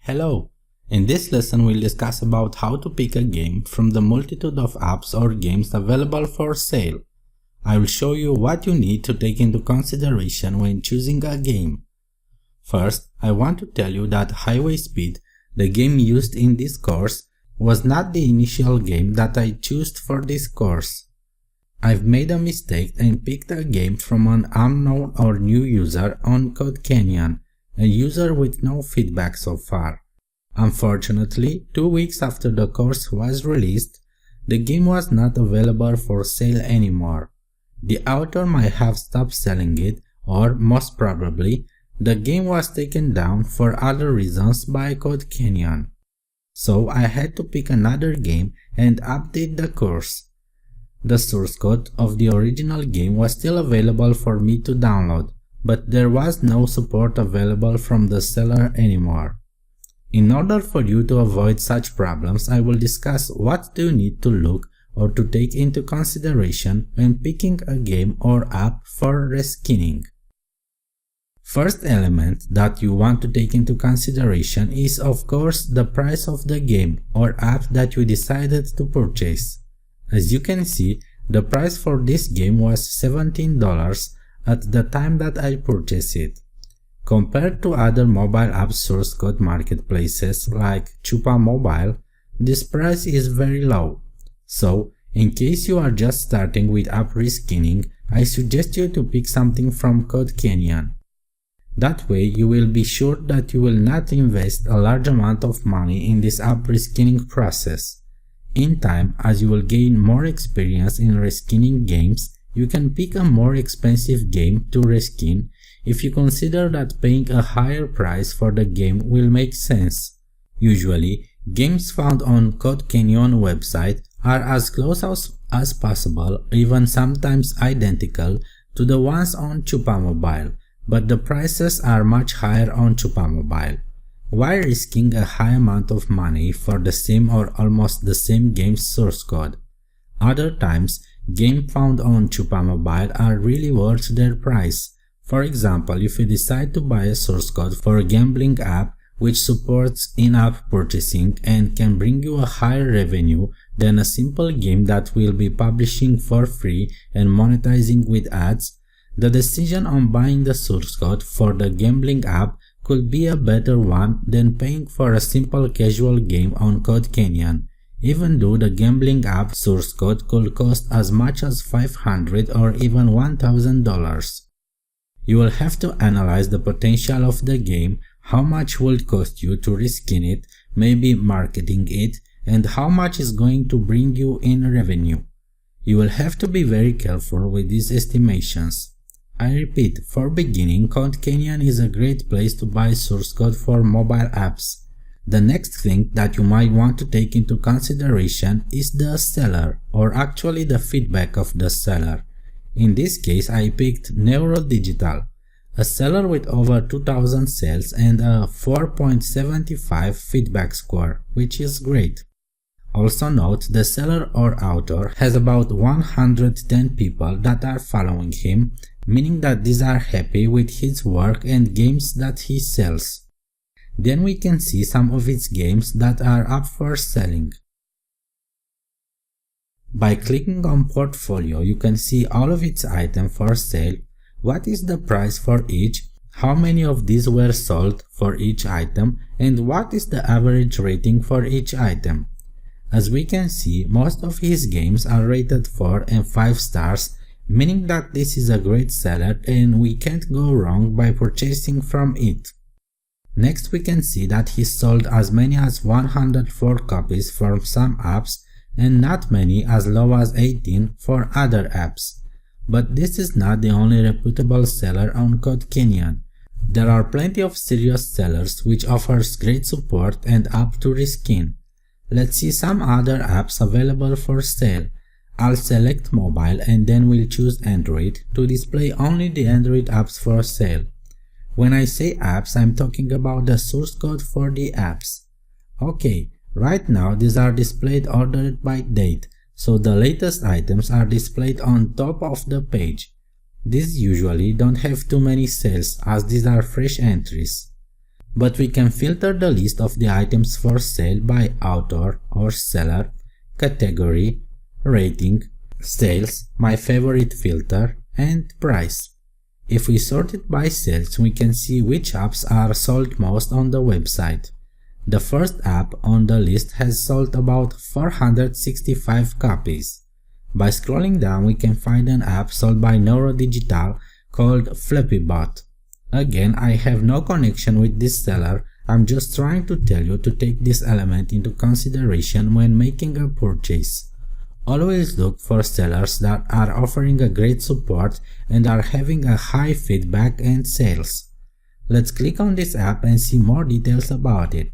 Hello! In this lesson we'll discuss about how to pick a game from the multitude of apps or games available for sale. I will show you what you need to take into consideration when choosing a game. First, I want to tell you that Highway Speed, the game used in this course, was not the initial game that I chose for this course. I've made a mistake and picked a game from an unknown or new user on CodeCanyon, a user with no feedback so far. Unfortunately, 2 weeks after the course was released, the game was not available for sale anymore. The author might have stopped selling it, or most probably, the game was taken down for other reasons by CodeCanyon. So I had to pick another game and update the course. The source code of the original game was still available for me to download, but there was no support available from the seller anymore. In order for you to avoid such problems, I will discuss what do you need to look or to take into consideration when picking a game or app for reskinning. First element that you want to take into consideration is of course the price of the game or app that you decided to purchase. As you can see, the price for this game was $17 at the time that I purchased it. Compared to other mobile app source code marketplaces like Chupa Mobile, this price is very low. So, in case you are just starting with app reskinning, I suggest you to pick something from CodeCanyon. That way you will be sure that you will not invest a large amount of money in this app reskinning process. In time, as you will gain more experience in reskinning games, you can pick a more expensive game to reskin if you consider that paying a higher price for the game will make sense. Usually, games found on CodeCanyon website are as close as possible, even sometimes identical, to the ones on Chupa Mobile, but the prices are much higher on Chupa Mobile. Why risking a high amount of money for the same or almost the same game's source code? Other times, games found on Chupa Mobile are really worth their price. For example, if you decide to buy a source code for a gambling app which supports in-app purchasing and can bring you a higher revenue than a simple game that will be publishing for free and monetizing with ads, the decision on buying the source code for the gambling app could be a better one than paying for a simple casual game on CodeCanyon, even though the gambling app source code could cost as much as $500 or even $1,000. You will have to analyze the potential of the game, how much will it cost you to reskin it, maybe marketing it, and how much is going to bring you in revenue. You will have to be very careful with these estimations. I repeat, for beginning, CodeCanyon is a great place to buy source code for mobile apps. The next thing that you might want to take into consideration is the seller, or actually the feedback of the seller. In this case, I picked Digital, a seller with over 2000 sales and a 4.75 feedback score, which is great. Also note, the seller or author has about 110 people that are following him, meaning that these are happy with his work and games that he sells. Then we can see some of its games that are up for selling. By clicking on Portfolio, you can see all of its items for sale, what is the price for each, how many of these were sold for each item, and what is the average rating for each item. As we can see, most of his games are rated 4 and 5 stars, meaning that this is a great seller and we can't go wrong by purchasing from it. Next, we can see that he sold as many as 104 copies for some apps and not many as low as 18 for other apps. But this is not the only reputable seller on CodeCanyon. There are plenty of serious sellers which offers great support and app to reskin. Let's see some other apps available for sale. I'll select mobile and then we'll choose Android to display only the Android apps for sale. When I say apps, I'm talking about the source code for the apps. Okay, right now these are displayed ordered by date, so the latest items are displayed on top of the page. These usually don't have too many sales as these are fresh entries. but we can filter the list of the items for sale by author or seller, category, rating, sales, my favorite filter, and price. If we sort it by sales, we can see which apps are sold most on the website. The first app on the list has sold about 465 copies. By scrolling down, we can find an app sold by Neurodigital called FlappyBot. Again, I have no connection with this seller, I'm just trying to tell you to take this element into consideration when making a purchase. Always look for sellers that are offering a great support and are having a high feedback and sales. Let's click on this app and see more details about it.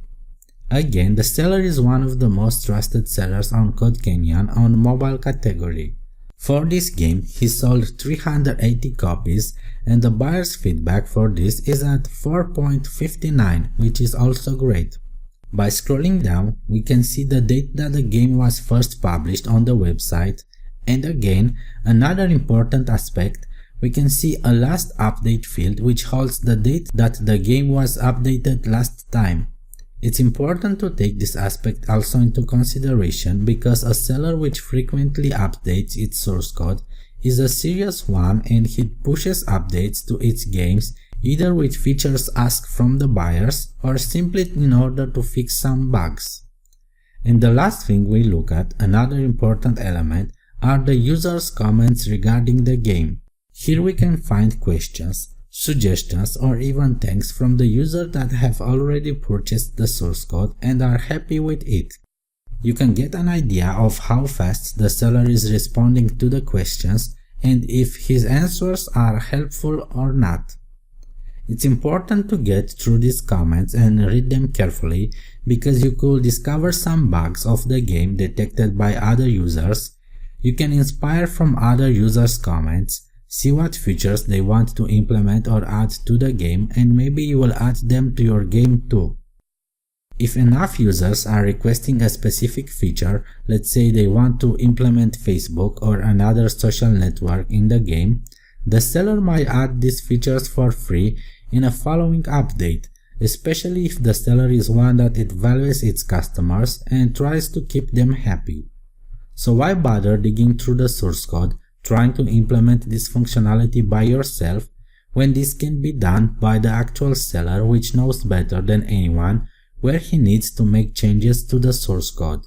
Again, the seller is one of the most trusted sellers on Code Canyon on mobile category. For this game, he sold 380 copies and the buyer's feedback for this is at 4.59, which is also great. By scrolling down, we can see the date that the game was first published on the website, and again, another important aspect, we can see a last update field which holds the date that the game was updated last time. It's important to take this aspect also into consideration because a seller which frequently updates its source code is a serious one and he pushes updates to its games either with features asked from the buyers or simply in order to fix some bugs. And the last thing we look at, another important element, are the users' comments regarding the game. Here we can find questions, suggestions or even thanks from the user that have already purchased the source code and are happy with it. You can get an idea of how fast the seller is responding to the questions and if his answers are helpful or not. It's important to get through these comments and read them carefully because you could discover some bugs of the game detected by other users. You can inspire from other users' comments, see what features they want to implement or add to the game, and maybe you will add them to your game too. If enough users are requesting a specific feature, let's say they want to implement Facebook or another social network in the game, the seller might add these features for free in a following update, especially if the seller is one that it values its customers and tries to keep them happy. So why bother digging through the source code, trying to implement this functionality by yourself, when this can be done by the actual seller which knows better than anyone where he needs to make changes to the source code.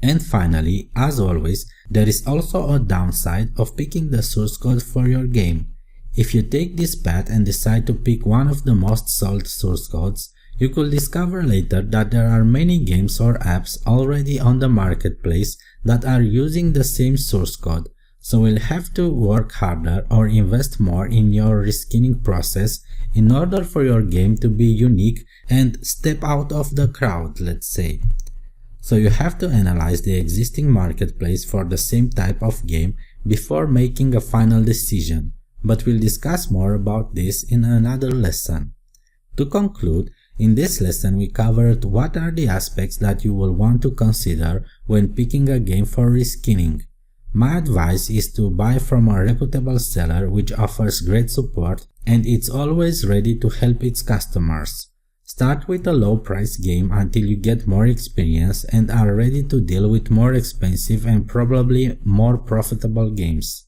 And finally, as always, there is also a downside of picking the source code for your game. If you take this path and decide to pick one of the most sold source codes, you could discover later that there are many games or apps already on the marketplace that are using the same source code, so you'll have to work harder or invest more in your reskinning process in order for your game to be unique and step out of the crowd, let's say. So you have to analyze the existing marketplace for the same type of game before making a final decision, but we'll discuss more about this in another lesson. To conclude, in this lesson we covered what are the aspects that you will want to consider when picking a game for reskinning. My advice is to buy from a reputable seller which offers great support and it's always ready to help its customers. Start with a low price game until you get more experience and are ready to deal with more expensive and probably more profitable games.